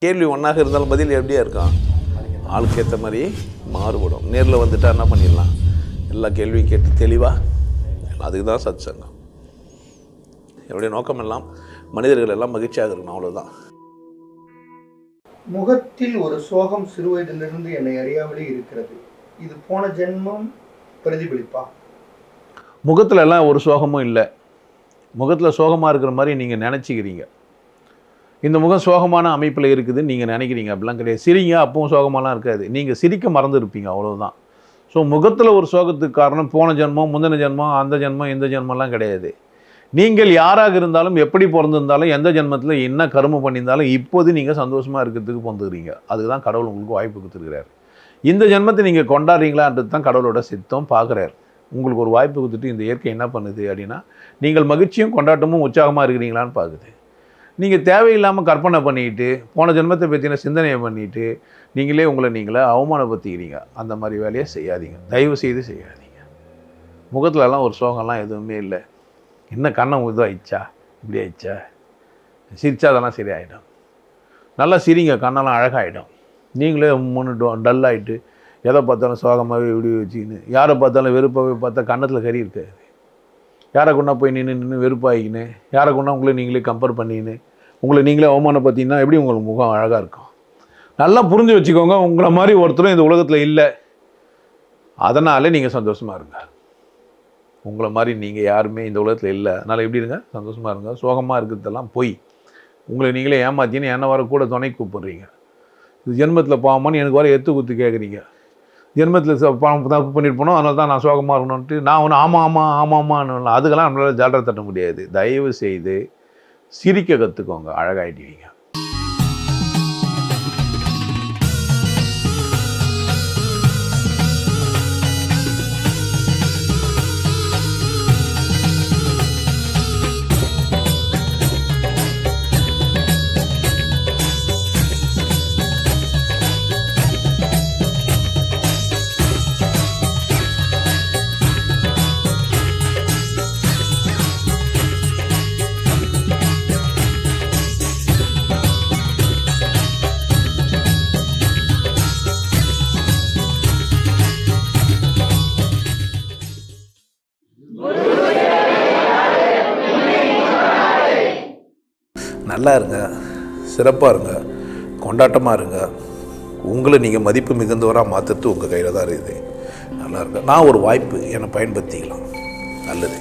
கேள்வி ஒன்றாக இருந்தாலும் பதில் எப்படியா இருக்கும், ஆளுக்கு ஏற்ற மாதிரி மாறுபடும். நேரில் வந்துட்டால் என்ன பண்ணிடலாம், எல்லா கேள்வியும் கேட்டு தெளிவாக. அதுக்கு தான் சத் சங்கம். என்னுடைய நோக்கம் எல்லாம் மனிதர்கள் எல்லாம் மகிழ்ச்சியாக இருக்கணும், அவ்வளோதான். முகத்தில் ஒரு சோகம் சிறுவயதிலிருந்து என்னை அறியாமலே இருக்கிறது. இது போன ஜென்மம் பிரதிபலிப்பா? முகத்தில் எல்லாம் ஒரு சோகமும் இல்லை. முகத்தில் சோகமாக இருக்கிற மாதிரி நீங்கள் நினச்சிக்கிறீங்க. இந்த முகம் சோகமான அமைப்பில் இருக்குதுன்னு நீங்கள் நினைக்கிறீங்க. அப்படிலாம் கிடையாது. சிரிங்க, அப்பவும் சோகமாலாம் இருக்காது. நீங்கள் சிரிக்க மறந்து இருப்பீங்க, அவ்வளோதான். ஸோ முகத்தில் ஒரு சோகத்துக்கு காரணம் போன ஜென்மம், முந்தின ஜென்மம், அந்த ஜென்மம், இந்த ஜென்மம்லாம் கிடையாது. நீங்கள் யாராக இருந்தாலும், எப்படி பிறந்திருந்தாலும், எந்த ஜென்மத்தில் என்ன கருமம் பண்ணியிருந்தாலும் இப்போது நீங்கள் சந்தோஷமாக இருக்கிறதுக்கு பிறந்துக்கிறீங்க. அதுதான் கடவுள் உங்களுக்கு வாய்ப்பு கொடுத்துருக்கிறார். இந்த ஜென்மத்தை நீங்கள் கொண்டாடுறீங்களான்றது தான் கடவுளோட சித்தம் பார்க்குறார். உங்களுக்கு ஒரு வாய்ப்பு கொடுத்துட்டு இந்த இயற்கை என்ன பண்ணுது அப்படின்னா, நீங்கள் மகிழ்ச்சியும் கொண்டாட்டமும் உற்சாகமாக இருக்கிறீங்களான்னு பார்க்குது. நீங்கள் தேவையில்லாமல் கற்பனை பண்ணிக்கிட்டு போன ஜென்மத்தை பற்றின சிந்தனையை பண்ணிவிட்டு நீங்களே உங்களை நீங்களே அவமானப்படுத்திக்கிறீங்க. அந்த மாதிரி வேலையை செய்யாதீங்க, தயவு செய்து செய்யாதீங்க. முகத்துலலாம் ஒரு சோகம்லாம் எதுவுமே இல்லை. என்ன கண்ணம் இது ஆயிடுச்சா, இப்படி ஆயிடுச்சா, சிரிச்சா அதெல்லாம் சரி ஆகிடும். நல்லா சிரிங்க, கண்ணெல்லாம் அழகாகிடும். நீங்களே டல்லாகிட்டு எதை பார்த்தாலும் சோகமாகவே இப்படி வச்சுக்கின்னு, யாரை பார்த்தாலும் வெறுப்பாகவே பார்த்தா கன்னத்தில் கறி இருக்காது. யாரை கொண்டா போய் நின்று வெறுப்பாகிக்கின்னு, யாரை கொண்டா உங்களை நீங்களே கம்பேர் பண்ணிக்கின்னு உங்களை நீங்களே அவமானப்படுத்திங்கன்னா எப்படி உங்களுக்கு முகம் அழகாக இருக்கும்? நல்லா புரிஞ்சு வச்சுக்கோங்க, உங்களை மாதிரி ஒருத்தரும் இந்த உலகத்தில் இல்லை. அதனால் நீங்கள் சந்தோஷமாக இருங்க. உங்களை மாதிரி நீங்கள் யாருமே இந்த உலகத்தில் இல்லை. அதனால் எப்படி இருங்க, சந்தோஷமாக இருங்க. சோகமாக இருக்கிறதெல்லாம் போய் உங்களை நீங்களே ஏமாற்றின்னு என்ன வர கூட துணை கூப்பிட்றீங்க. இது ஜென்மத்தில் பாவமானு எனக்கு வர எத்து குத்து கேட்குறீங்க. ஜென்மத்தில் தப்பு பண்ணிட்டு போனோம், அதனால தான் நான் சோகமாக இருக்கணும்ன்ட்டு நான் ஒன்று ஆமாம்மான்னு அதுக்கெல்லாம் நம்மளால் ஜாலரை தட்ட முடியாது. தயவு செய்து சிரிக்க கற்றுக்கோங்க, அழகாயிடுவீங்க. நல்லா இருங்க, சிறப்பாக இருங்க, கொண்டாட்டமாக இருங்க. உங்களை நீங்கள் மதிப்பு மிகுந்தவராக மாற்றுறது உங்கள் கையில் தான் இருக்குது. நல்லா இருங்க. நான் ஒரு வாய்ப்பு, என்னை பயன்படுத்திக்கலாம். நல்லது.